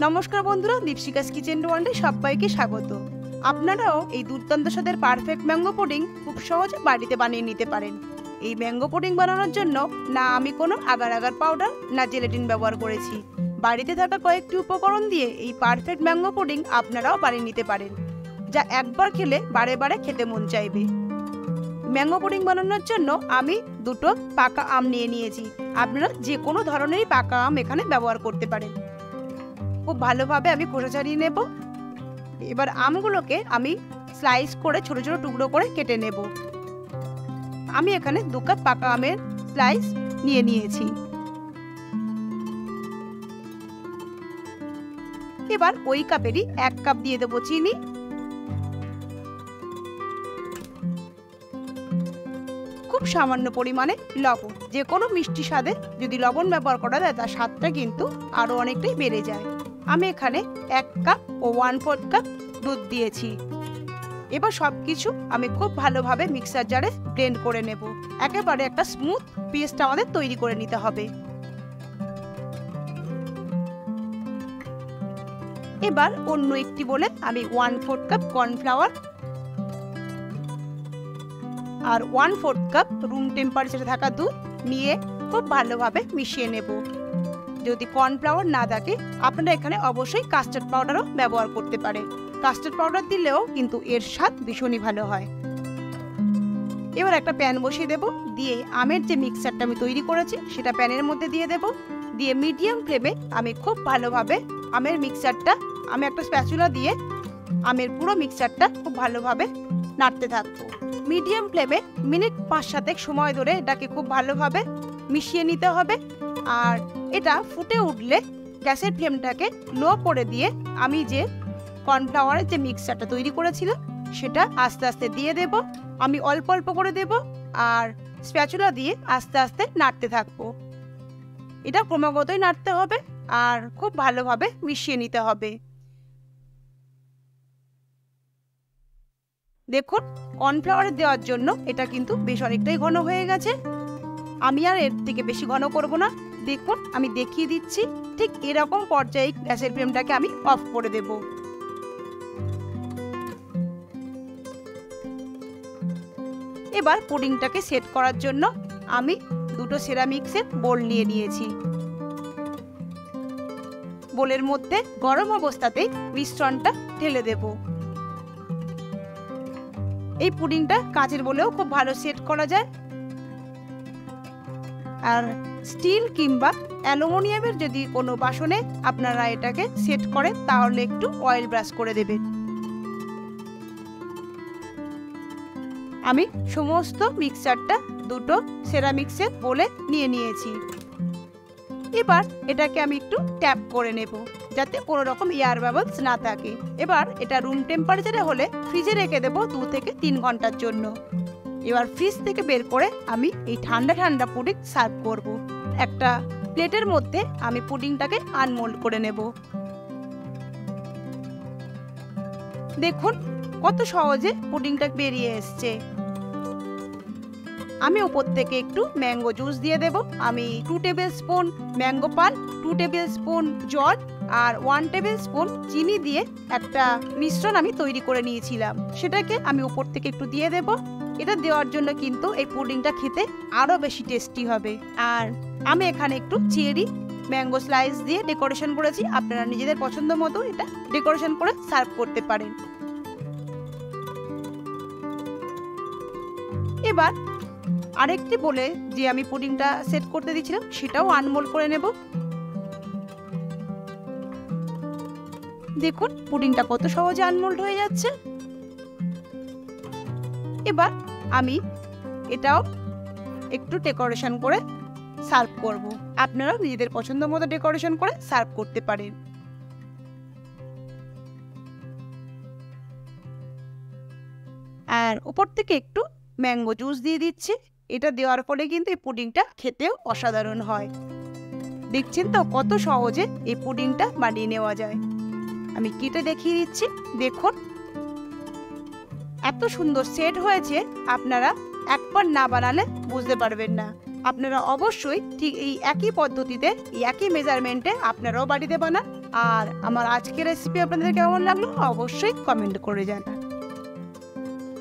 নমস্কার বন্ধুরা, দীপশিকাস কিচেন ওয়ার্ল্ডে সবাইকে স্বাগত। আপনারাও এই দুর্দান্ত স্বাদের পারফেক্ট ম্যাঙ্গো পুডিং খুব সহজে বাড়িতে বানিয়ে নিতে পারেন। এই ম্যাঙ্গো পুডিং বানানোর জন্য না আমি কোনো আগার আগার পাউডার না জেলেটিন ব্যবহার করেছি। বাড়িতে থাকা কয়েকটি উপকরণ দিয়ে এই পারফেক্ট ম্যাঙ্গো পুডিং আপনারাও বানিয়ে নিতে পারেন, যা একবার খেলে বারে বারে খেতে মন চাইবে। ম্যাঙ্গো পুডিং বানানোর জন্য আমি দুটো পাকা আম নিয়ে নিয়েছি। আপনারা যে কোনো ধরনেরই পাকা আম এখানে ব্যবহার করতে পারেন। খুব ভালোভাবে আমি খোসা ছাড়িয়ে নেব। এবার আমগুলোকে আমি স্লাইস করে ছোট ছোট টুকরো করে কেটে নেব। আমি এখানে 2 কাপ পাকা আমের স্লাইস নিয়ে নিয়েছি। এবার ওই কাপেরই 1 কাপ দিয়ে দেবো চিনি, খুব সামান্য পরিমাণে লবণ। যে কোনো মিষ্টি স্বাদে যদি লবণ ব্যবহার করা যায় তার স্বাদটা কিন্তু আরো অনেকটাই বেড়ে যায়। আমি এখানে 1 কাপ ও 1/4 কাপ দুধ দিয়েছি। এবার সবকিছু আমি খুব ভালোভাবে মিক্সার জারে ব্লেন্ড করে নেব। একেবারে একটা স্মুথ পেস্ট আমাদের তৈরি করে নিতে হবে। এবার অন্য একটি বলে আমি 1/4 কাপ কর্নফ্লাওয়ার আর 1/4 কাপ রুম টেম্পারেচারে থাকা দুধ নিয়ে খুব ভালোভাবে মিশিয়ে নেব। যদি কর্নফ্লাওয়ার না থাকে আপনারা এখানে অবশ্যই কাস্টার্ড পাউডারও ব্যবহার করতে পারেন। কাস্টার্ড পাউডার দিলেও কিন্তু এর স্বাদ ভীষণই ভালো হয়। এবার একটা প্যান বসিয়ে দেব, দিয়ে আমের যে মিক্সারটা আমি তৈরি করেছি সেটা প্যানের মধ্যে দিয়ে দেব। দিয়ে মিডিয়াম ফ্লেমে আমি খুব ভালোভাবে আমের মিক্সারটা আমি একটা স্প্যাচুলা দিয়ে আমের পুরো মিক্সারটা খুব ভালোভাবে নাড়তে থাকবো। মিডিয়াম ফ্লেমে মিনিট 5-7 সময় ধরে এটাকে খুব ভালোভাবে মিশিয়ে নিতে হবে। আর এটা ফুটে উঠলে গ্যাসের ফ্লেমটাকে লো করে দিয়ে আমি যে কর্নফ্লাওয়ারের যে মিক্সচারটা তৈরি করেছিলাম সেটা আস্তে আস্তে দিয়ে দেব। আমি অল্প অল্প করে দেব আর স্প্যাচুলা দিয়ে আস্তে আস্তে নাড়তে থাকবো। এটা ক্রমাগতই নাড়তে হবে আর খুব ভালোভাবে মিশিয়ে নিতে হবে। দেখুন, কর্নফ্লাওয়ার দেওয়ার জন্য এটা কিন্তু বেশ অনেকটাই ঘন হয়ে গেছে। আমি আর এর থেকে বেশি ঘন করব না। দেখুন, আমি দেখিয়ে দিচ্ছি, ঠিক এরকম পর্যায়ে গ্যাসের ফ্লেমটাকে আমি অফ করে দেব। এবার পুডিংটাকে সেট করার জন্য আমি দুটো সেরামিক্সের বোল নিয়ে নিয়েছি। বোলের মধ্যে গরম অবস্থাতেই মিশ্রণটা ঢেলে দেব। এই পুডিংটা কাচের বোলেও খুব ভালো সেট করা যায়। আর স্টিল কিংবা অ্যালুমিনিয়ামের যদি কোনো বাসনে আপনারা এটাকে সেট করেন তাহলে একটু অয়েল ব্রাশ করে দেবেন। আমি সমস্ত মিক্সারটা দুটো সেরামিক্সের বোলে নিয়ে নিয়েছি। এবার এটাকে আমি একটু ট্যাপ করে নেব যাতে কোনো রকম এয়ার বাবলস না থাকে। এবার এটা রুম টেম্পারেচারে হলে ফ্রিজে রেখে দেবো 2 থেকে 3 ঘন্টার জন্য। এবার ফ্রিজ থেকে বের করে আমি এই ঠান্ডা ঠান্ডা পুডিং সার্ভ করব। একটা প্লেটের মধ্যে আমি পুডিংটাকে আনমোল্ড করে নেব। দেখুন কত সহজে পুডিংটা বেরিয়ে এসছে। আমি উপর থেকে একটু ম্যাঙ্গো জুস দিয়ে দেব। আমি 2 table spoon mango pulp, 2 table spoon জল আর 1 টেবিল স্পুন চিনি দিয়ে একটা মিশ্রণ আমি তৈরি করে নিয়েছিলাম, সেটাকে আমি উপর থেকে একটু দিয়ে দেব। এটা দেওয়ার জন্য কিন্তু এই পুডিংটা খেতে আরো বেশি টেস্টি হবে। আর আমি এখানে একটু চেরি ম্যাঙ্গো স্লাইস দিয়ে ডেকোরেশন করেছি। আপনারা নিজেদের পছন্দ মতো এটা ডেকোরেশন করে সার্ভ করতে পারেন। এবার আরেকটি বলে যে আমি পুডিংটা সেট করতে দিয়েছিলাম সেটাও আনমোল্ড করে নেব। দেখুন পুডিংটা কত সহজে আনমোল্ড হয়ে যাচ্ছে। এবার আমি এটাও একটু ডেকোরেশন করে সার্ভ করব। আপনারাও নিজেদের পছন্দ মতো ডেকোরেশন করে সার্ভ করতে পারেন। আর উপর থেকে একটু ম্যাঙ্গো জুস দিয়ে দিচ্ছি। এটা দেওয়ার ফলে কিন্তু এই পুডিংটা খেতেও অসাধারণ হয়। দেখছেন তো কত সহজে এই পুডিংটা বানিয়ে নেওয়া যায়। আমি কেটে দেখিয়ে দিচ্ছি। দেখুন এত সুন্দর সেট হয়েছে, আপনারা একবার না বানালে বুঝতে পারবেন না। আপনারা অবশ্যই ঠিক এই একই পদ্ধতিতে, এই একই মেজারমেন্টে আপনারাও বাড়িতে বানান। আর আমার আজকের রেসিপি আপনাদের কেমন লাগলো অবশ্যই কমেন্ট করে জানান।